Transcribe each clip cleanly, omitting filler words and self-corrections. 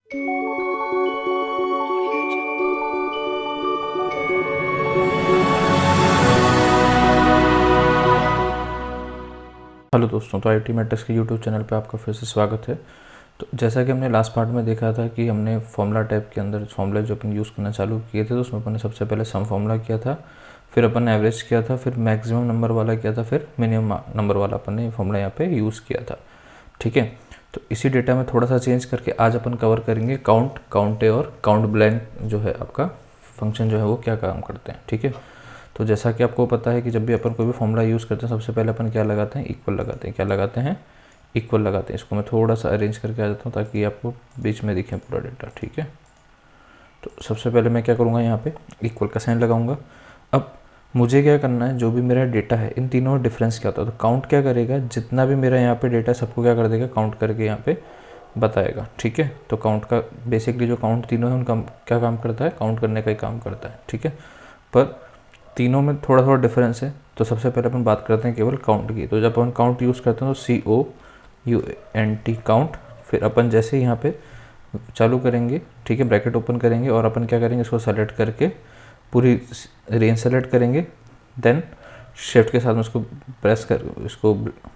Hello दोस्तों, तो IIT matrix के यूट्यूब चैनल पे आपका फिर से स्वागत है। तो जैसा कि हमने लास्ट पार्ट में देखा था कि हमने फॉर्मूला टाइप के अंदर फॉर्मूला जो अपन यूज़ करना चालू किए थे, तो उसमें अपन ने सबसे पहले सम फॉर्मूला किया था, फिर अपन ने एवरेज किया था, फिर मैक्सिमम नंबर वाला किया था, फिर मिनिमम नंबर वाला अपन ने फॉर्मूला यहाँ पे यूज़ किया था। ठीक है, तो इसी डेटा में थोड़ा सा चेंज करके आज अपन कवर करेंगे काउंट ए और काउंट ब्लैंक जो है आपका फंक्शन जो है वो क्या काम करते हैं। ठीक है, तो जैसा कि आपको पता है कि जब भी अपन कोई भी फॉर्मूला यूज़ करते हैं सबसे पहले अपन क्या लगाते हैं, इक्वल लगाते हैं। क्या लगाते हैं? इक्वल लगाते हैं। इसको मैं थोड़ा सा अरेंज करके आ जाता हूँ ताकि आपको बीच में दिखे पूरा डेटा। ठीक है, तो सबसे पहले मैं क्या करूँगा, यहाँ पे इक्वल का साइन लगाऊंगा। अब मुझे क्या करना है, जो भी मेरा डेटा है इन तीनों में डिफरेंस क्या होता है, तो काउंट क्या करेगा, जितना भी मेरा यहाँ पे डेटा सबको क्या कर देगा, काउंट करके यहाँ पे बताएगा। ठीक है, तो काउंट का बेसिकली जो काउंट तीनों है उनका क्या काम करता है, काउंट करने का ही काम करता है। ठीक है, पर तीनों में थोड़ा थोड़ा डिफरेंस है। तो सबसे पहले अपन बात करते हैं केवल काउंट की। तो जब अपन काउंट यूज़ करते हैं तो COUNT काउंट, फिर अपन जैसे यहाँ पे चालू करेंगे, ठीक है, ब्रैकेट ओपन करेंगे और अपन क्या करेंगे, इसको सेलेक्ट करके पूरी रेंज सेलेक्ट करेंगे, देन शिफ्ट के साथ में उसको प्रेस कर इसको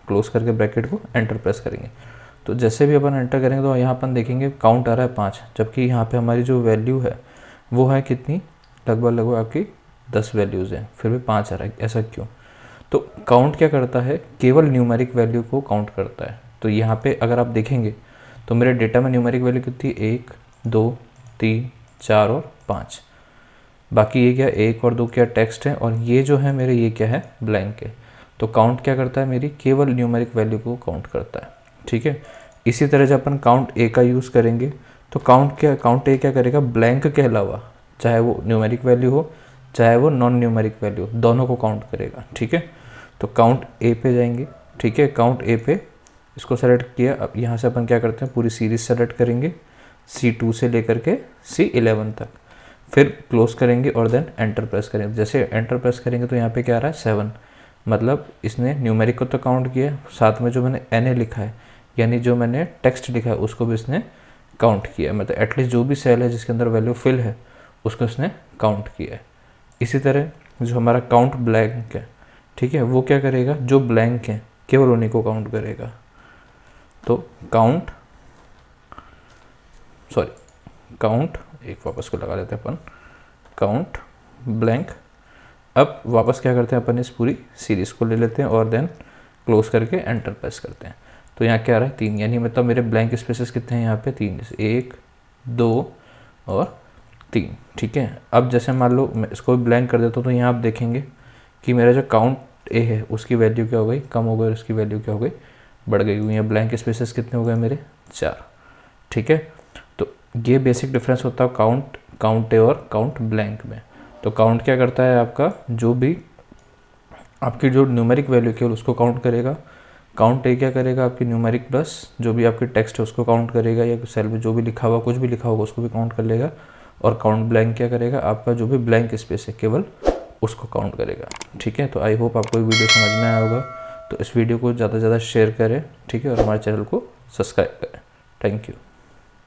क्लोज करके ब्रैकेट को एंटर प्रेस करेंगे। तो जैसे भी अपन एंटर करेंगे तो यहाँ अपन देखेंगे काउंट आ रहा है 5, जबकि यहाँ पे हमारी जो वैल्यू है वो है कितनी, लगभग आपकी 10 वैल्यूज़ हैं, फिर भी 5 आ रहा है। ऐसा क्यों? तो काउंट क्या करता है, केवल न्यूमेरिक वैल्यू को काउंट करता है। तो यहाँ पे अगर आप देखेंगे तो मेरे डेटा में न्यूमेरिक वैल्यू कितनी, 1 2 3 4 और 5। बाकी ये क्या, 1 और 2 क्या टेक्स्ट है, और ये जो है मेरे ये क्या है, ब्लैंक है। तो काउंट क्या करता है, मेरी केवल न्यूमेरिक वैल्यू को काउंट करता है। ठीक है, इसी तरह जब अपन काउंट ए का यूज़ करेंगे तो काउंट ए क्या करेगा, ब्लैंक के अलावा चाहे वो न्यूमेरिक वैल्यू हो चाहे वो नॉन न्यूमेरिक वैल्यू, दोनों को काउंट करेगा। ठीक है, तो काउंट ए पे जाएंगे। ठीक है, काउंट ए पे इसको सेलेक्ट किया। अब यहाँ से अपन क्या करते हैं, पूरी सीरीज सेलेक्ट करेंगे C2 से लेकर के C11 तक, फिर क्लोज करेंगे और देन एंटर प्रेस करेंगे। जैसे एंटर प्रेस करेंगे तो यहाँ पे क्या आ रहा है, 7, मतलब इसने न्यूमेरिक को तो काउंट किया, साथ में जो मैंने NA लिखा है यानी जो मैंने टेक्स्ट लिखा है उसको भी इसने काउंट किया, मतलब एटलीस्ट जो भी सेल है जिसके अंदर वैल्यू फिल है उसको इसने काउंट किया है। इसी तरह जो हमारा काउंट ब्लैंक है, ठीक है, वो क्या करेगा, जो ब्लैंक है केवल उन्हीं को काउंट करेगा। तो काउंट एक वापस को लगा देते हैं अपन, काउंट ब्लैंक। अब वापस क्या करते हैं अपन, इस पूरी सीरीज को ले लेते हैं और देन क्लोज करके एंटर प्रेस करते हैं। तो यहाँ क्या आ रहा है, 3, यानी मतलब मेरे ब्लैंक स्पेसेस कितने हैं यहाँ पे, 3, जैसे 1 2 और 3। ठीक है, अब जैसे मान लो मैं इसको ब्लैंक कर देता हूँ तो यहाँ आप देखेंगे कि मेरा जो काउंट ए है उसकी वैल्यू क्या हो गई, कम हो गई, और उसकी वैल्यू क्या हो गई, बढ़ गई। यहाँ ब्लैंक स्पेसेस कितने हो गए मेरे, 4। ठीक है, तो ये बेसिक डिफरेंस होता है काउंट ए और काउंट ब्लैंक में। तो काउंट क्या करता है, आपका जो भी आपकी जो न्यूमेरिक वैल्यू केवल उसको काउंट करेगा। काउंट ए क्या करेगा, आपकी न्यूमेरिक प्लस जो भी आपकी टेक्स्ट है उसको काउंट करेगा, या सेल में जो भी लिखा हुआ कुछ भी लिखा होगा उसको भी काउंट कर लेगा। और काउंट ब्लैंक क्या करेगा, आपका जो भी ब्लैंक स्पेस है केवल उसको काउंट करेगा। ठीक है, तो आई होप आपको ये वीडियो समझ में आया होगा। तो इस वीडियो को ज़्यादा से ज़्यादा शेयर करें, ठीक है, और हमारे चैनल को सब्सक्राइब करें। Thank you.